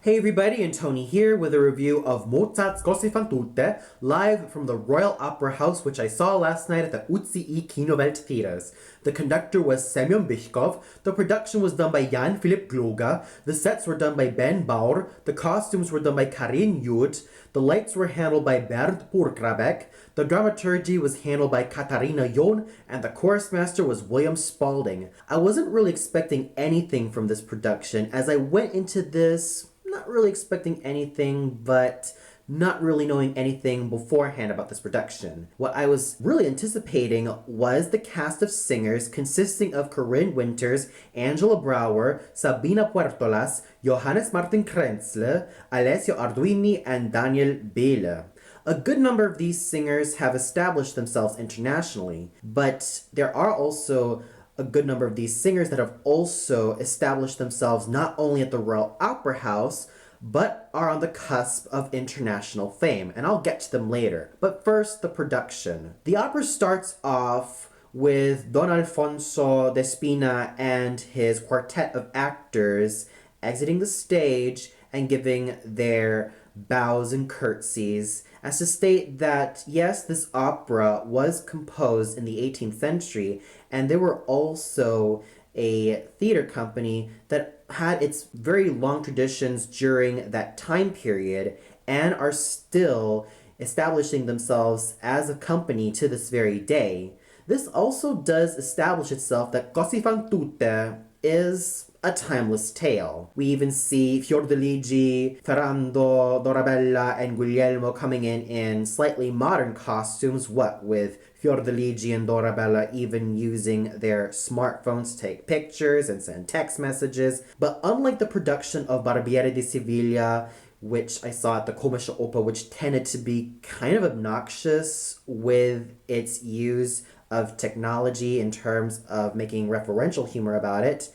Hey everybody, and Tony here with a review of Mozart's Cosi Tutte, live from the Royal Opera House, which I saw last night at the UCI Kinowelt Theaters. The conductor was Semyon Bychkov, the production was done by Jan Philipp Gloga, the sets were done by Ben Baur, the costumes were done by Karin Jud, the lights were handled by Bernd Purkrabek, the dramaturgy was handled by Katarina Jon, and the chorus master was William Spalding. I wasn't really expecting anything from this production, as I went into this not really expecting anything, but not really knowing anything beforehand about this production. What I was really anticipating was the cast of singers consisting of Corinne Winters, Angela Brower, Sabina Puertolas, Johannes Martin Krenzle, Alessio Arduini, and Daniel Behle. A good number of these singers have established themselves internationally, but there are also a good number of these singers that have also established themselves not only at the Royal Opera House, but are on the cusp of international fame, and I'll get to them later. But first, the production. The opera starts off with Don Alfonso Despina and his quartet of actors exiting the stage and giving their bows and curtsies as to state that yes, this opera was composed in the 18th century, and they were also a theater company that had its very long traditions during that time period and are still establishing themselves as a company to this very day. This also does establish itself that Cosi fan tutte is a timeless tale. We even see Fiordiligi, Ferrando, Dorabella, and Guglielmo coming in slightly modern costumes, what with Fiordiligi and Dorabella even using their smartphones to take pictures and send text messages. But unlike the production of Barbiere di Siviglia, which I saw at the Komische Oper, which tended to be kind of obnoxious with its use of technology in terms of making referential humor about it,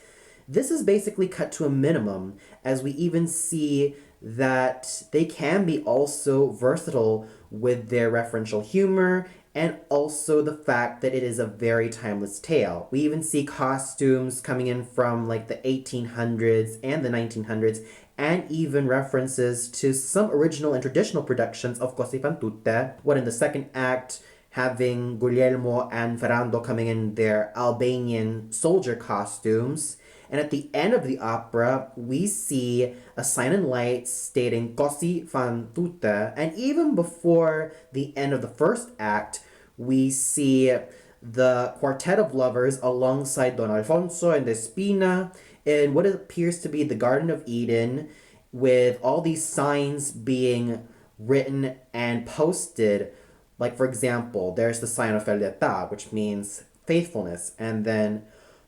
this is basically cut to a minimum, as we even see that they can be also versatile with their referential humor and also the fact that it is a very timeless tale. We even see costumes coming in from like the 1800s and the 1900s, and even references to some original and traditional productions of Cosi fan tutte, what in the second act having Guglielmo and Ferrando coming in their Albanian soldier costumes. And at the end of the opera, we see a sign in lights stating Cosi fan tutte. And even before the end of the first act, we see the quartet of lovers alongside Don Alfonso and Despina in what appears to be the Garden of Eden, with all these signs being written and posted. Like, for example, there's the sign of fedeltà, which means faithfulness, and then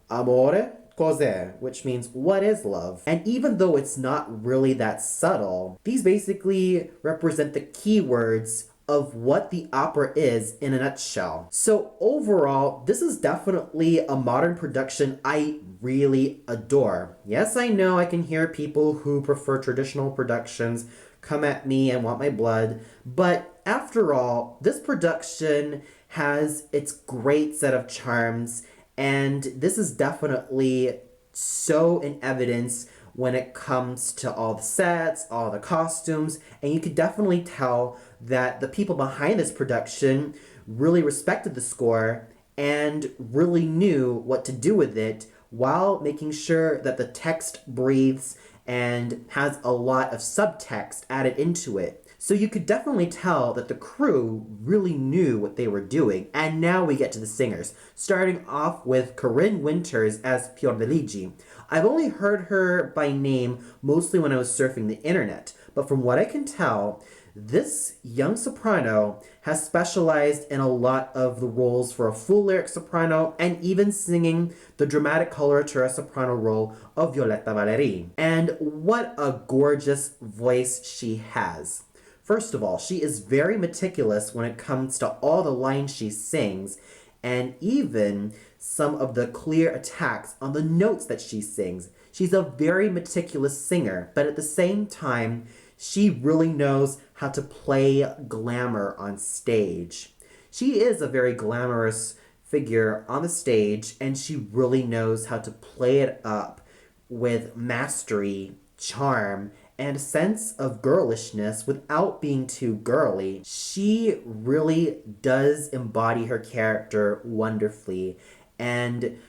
amore cos'è, which means what is love. And even though it's not really that subtle, these basically represent the keywords of what the opera is in a nutshell. So overall, this is definitely a modern production I really adore. Yes, I know I can hear people who prefer traditional productions come at me and want my blood, but after all, this production has its great set of charms, and this is definitely so in evidence when it comes to all the sets, all the costumes, and you could definitely tell that the people behind this production really respected the score and really knew what to do with it while making sure that the text breathes and has a lot of subtext added into it. So you could definitely tell that the crew really knew what they were doing. And now we get to the singers, starting off with Corinne Winters as Fiordiligi. I've only heard her by name mostly when I was surfing the internet, but from what I can tell, this young soprano has specialized in a lot of the roles for a full lyric soprano and even singing the dramatic coloratura soprano role of Violetta Valeri. And what a gorgeous voice she has. First of all, she is very meticulous when it comes to all the lines she sings, and even some of the clear attacks on the notes that she sings. She's a very meticulous singer, but at the same time, she really knows how to play glamour on stage. She is a very glamorous figure on the stage, and she really knows how to play it up with mastery, charm, and a sense of girlishness without being too girly. She really does embody her character wonderfully, and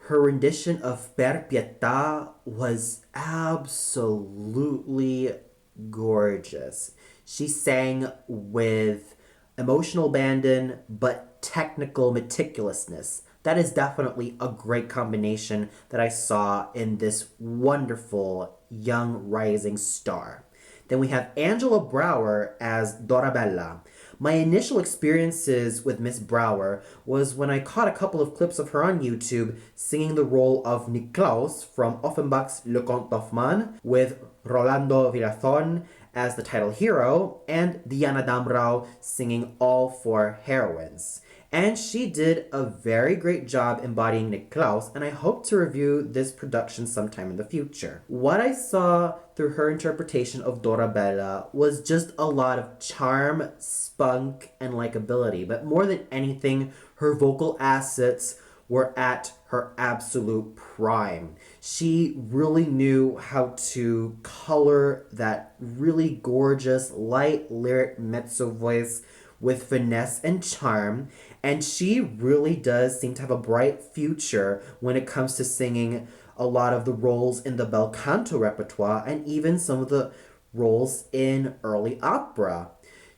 her rendition of Per Pietà was absolutely gorgeous. She sang with emotional abandon but technical meticulousness. That is definitely a great combination that I saw in this wonderful young rising star. Then we have Angela Brower as Dorabella. My initial experiences with Miss Brower was when I caught a couple of clips of her on YouTube singing the role of Niklaus from Offenbach's Le Comte d'Hoffmann with Rolando Villazón as the title hero and Diana Damrau singing all four heroines. And she did a very great job embodying Niklaus, and I hope to review this production sometime in the future. What I saw through her interpretation of Dorabella was just a lot of charm, spunk, and likability, but more than anything, her vocal assets were at her absolute prime. She really knew how to color that really gorgeous, light lyric mezzo voice with finesse and charm, and she really does seem to have a bright future when it comes to singing a lot of the roles in the bel canto repertoire and even some of the roles in early opera.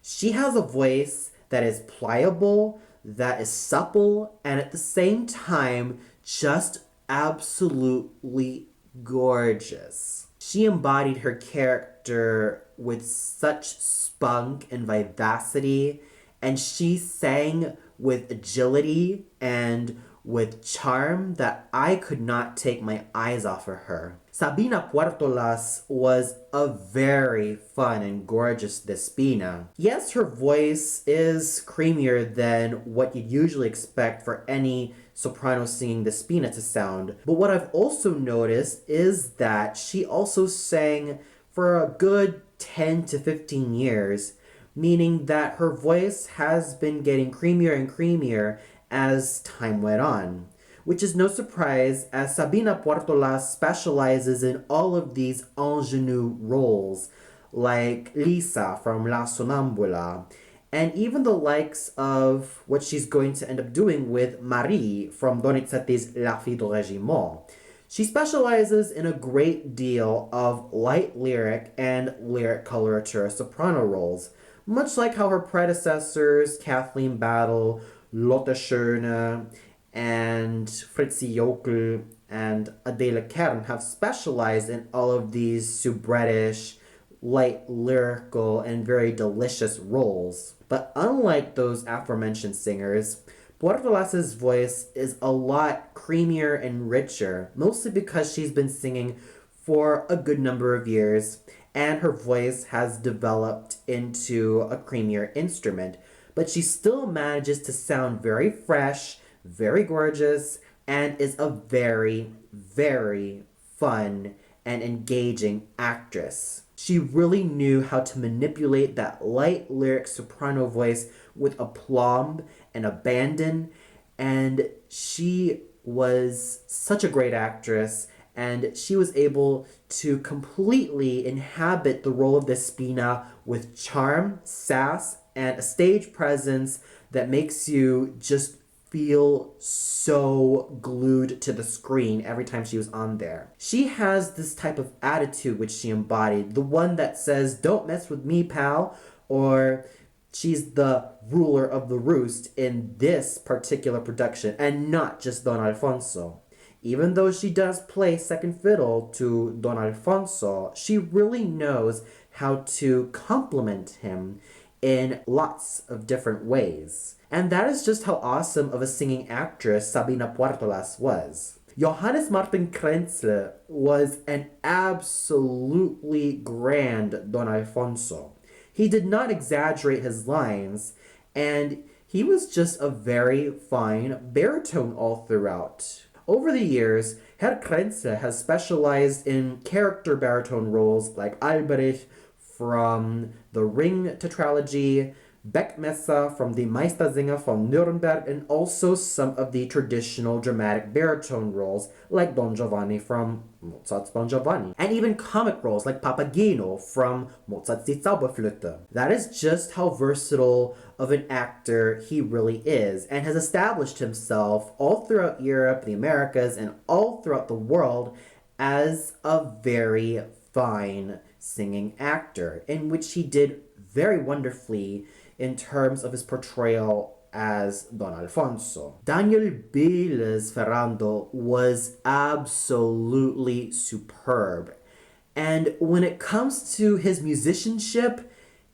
She has a voice that is pliable, that is supple, and at the same time, just absolutely gorgeous. She embodied her character with such spunk and vivacity, and she sang with agility and with charm that I could not take my eyes off of her. Sabina Puertolas was a very fun and gorgeous Despina. Yes, her voice is creamier than what you'd usually expect for any soprano singing Despina to sound, but what I've also noticed is that she also sang for a good 10 to 15 years, meaning that her voice has been getting creamier and creamier as time went on. Which is no surprise, as Sabina Puertolas specializes in all of these ingenue roles, like Lisa from La Sonambula, and even the likes of what she's going to end up doing with Marie from Donizetti's La Fille de Régiment. She specializes in a great deal of light lyric and lyric coloratura soprano roles, much like how her predecessors, Kathleen Battle, Lotte Schöne, and Fritzi Jokel and Adele Kern have specialized in all of these soubrette-ish, light lyrical, and very delicious roles. But unlike those aforementioned singers, Puertolas' voice is a lot creamier and richer, mostly because she's been singing for a good number of years, and her voice has developed into a creamier instrument. But she still manages to sound very fresh, very gorgeous, and is a very, very fun and engaging actress. She really knew how to manipulate that light lyric soprano voice with aplomb and abandon, and she was such a great actress, and she was able to completely inhabit the role of Despina with charm, sass, and a stage presence that makes you just feel so glued to the screen every time she was on there. She has this type of attitude which she embodied, the one that says, "Don't mess with me, pal," or she's the ruler of the roost in this particular production, and not just Don Alfonso. Even though she does play second fiddle to Don Alfonso, she really knows how to complement him in lots of different ways. And that is just how awesome of a singing actress Sabina Puertolas was. Johannes Martin Krentzle was an absolutely grand Don Alfonso. He did not exaggerate his lines, and he was just a very fine baritone all throughout. Over the years, Herr Krentzle has specialized in character baritone roles like Albrecht from the Ring tetralogy, Beckmesser from the Meistersinger von Nuremberg, and also some of the traditional dramatic baritone roles like Don Giovanni from Mozart's Don Giovanni, and even comic roles like Papageno from Mozart's Die Zauberflöte. That is just how versatile of an actor he really is, and has established himself all throughout Europe, the Americas, and all throughout the world as a very fine singing actor, in which he did very wonderfully in terms of his portrayal as Don Alfonso. Daniel Biela's Ferrando was absolutely superb. And when it comes to his musicianship,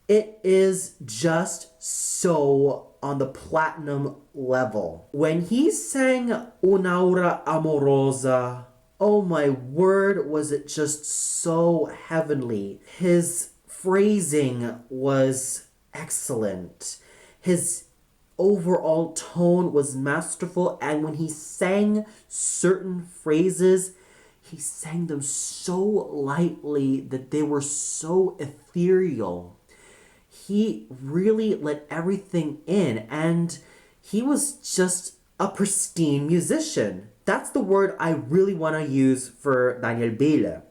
it is just so on the platinum level. When he sang Un'aura amorosa, oh my word, was it just so heavenly. His phrasing was excellent. His overall tone was masterful, and when he sang certain phrases, he sang them so lightly that they were so ethereal. He really let everything in, and he was just a pristine musician. That's the word I really want to use for Daniel Biela.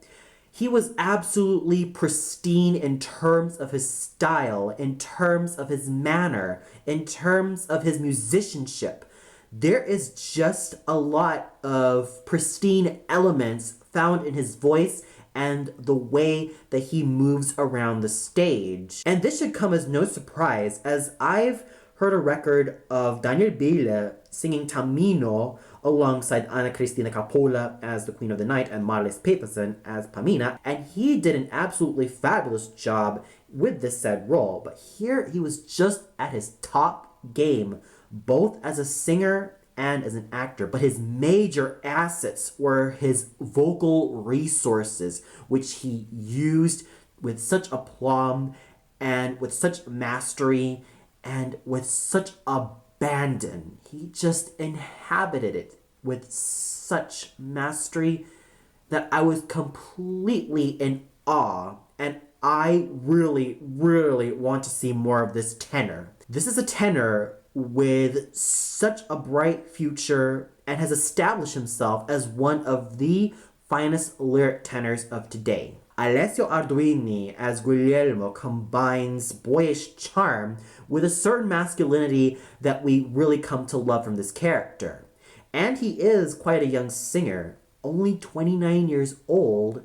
He was absolutely pristine in terms of his style, in terms of his manner, in terms of his musicianship. There is just a lot of pristine elements found in his voice and the way that he moves around the stage. And this should come as no surprise, as I've heard a record of Daniel Biela singing Tamino alongside Anna Cristina Coppola as the Queen of the Night and Marlis Peterson as Pamina, and he did an absolutely fabulous job with this said role. But here he was just at his top game, both as a singer and as an actor. But his major assets were his vocal resources, which he used with such aplomb and with such mastery and with such abandon. He just inhabited it with such mastery that I was completely in awe, and I really, really want to see more of this tenor. This is a tenor with such a bright future and has established himself as one of the finest lyric tenors of today. Alessio Arduini as Guglielmo combines boyish charm with a certain masculinity that we really come to love from this character. And he is quite a young singer, only 29 years old,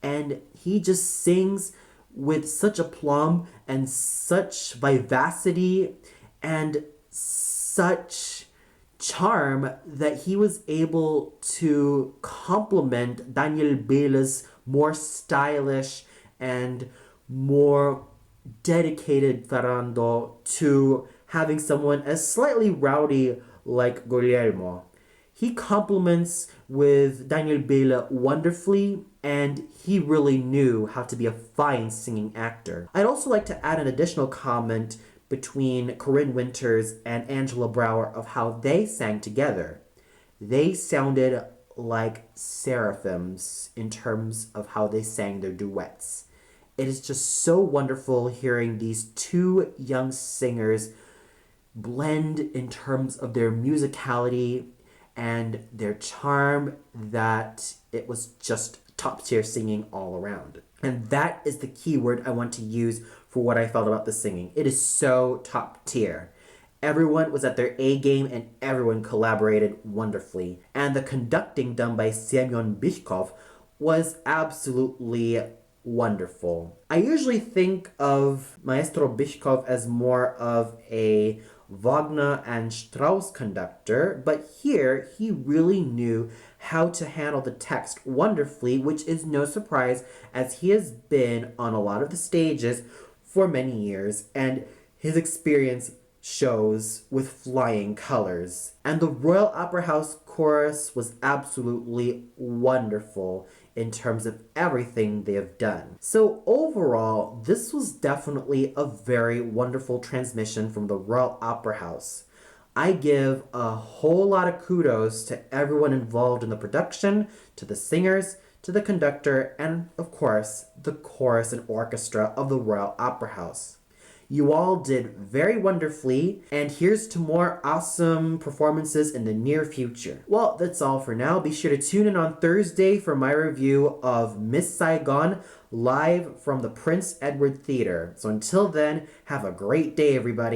and he just sings with such aplomb and such vivacity and such charm that he was able to complement Daniel Biela's more stylish and more dedicated Ferrando to having someone as slightly rowdy like Guglielmo. He complements with Daniel Biela wonderfully, and he really knew how to be a fine singing actor. I'd also like to add an additional comment between Corinne Winters and Angela Brower of how they sang together. They sounded like seraphims in terms of how they sang their duets. It is just so wonderful hearing these two young singers blend in terms of their musicality and their charm, that it was just top tier singing all around. And that is the key word I want to use for what I felt about the singing. It is so top tier. Everyone was at their A game and everyone collaborated wonderfully. And the conducting done by Semyon Bychkov was absolutely wonderful. I usually think of Maestro Bychkov as more of a Wagner and Strauss conductor, but here he really knew how to handle the text wonderfully, which is no surprise as he has been on a lot of the stages for many years, and his experience shows with flying colors. And the Royal Opera House chorus was absolutely wonderful in terms of everything they have done. So overall, this was definitely a very wonderful transmission from the Royal Opera House. I give a whole lot of kudos to everyone involved in the production, to the singers, to the conductor, and of course, the chorus and orchestra of the Royal Opera House. You all did very wonderfully, and here's to more awesome performances in the near future. Well, that's all for now. Be sure to tune in on Thursday for my review of Miss Saigon live from the Prince Edward Theater. So until then, have a great day, everybody.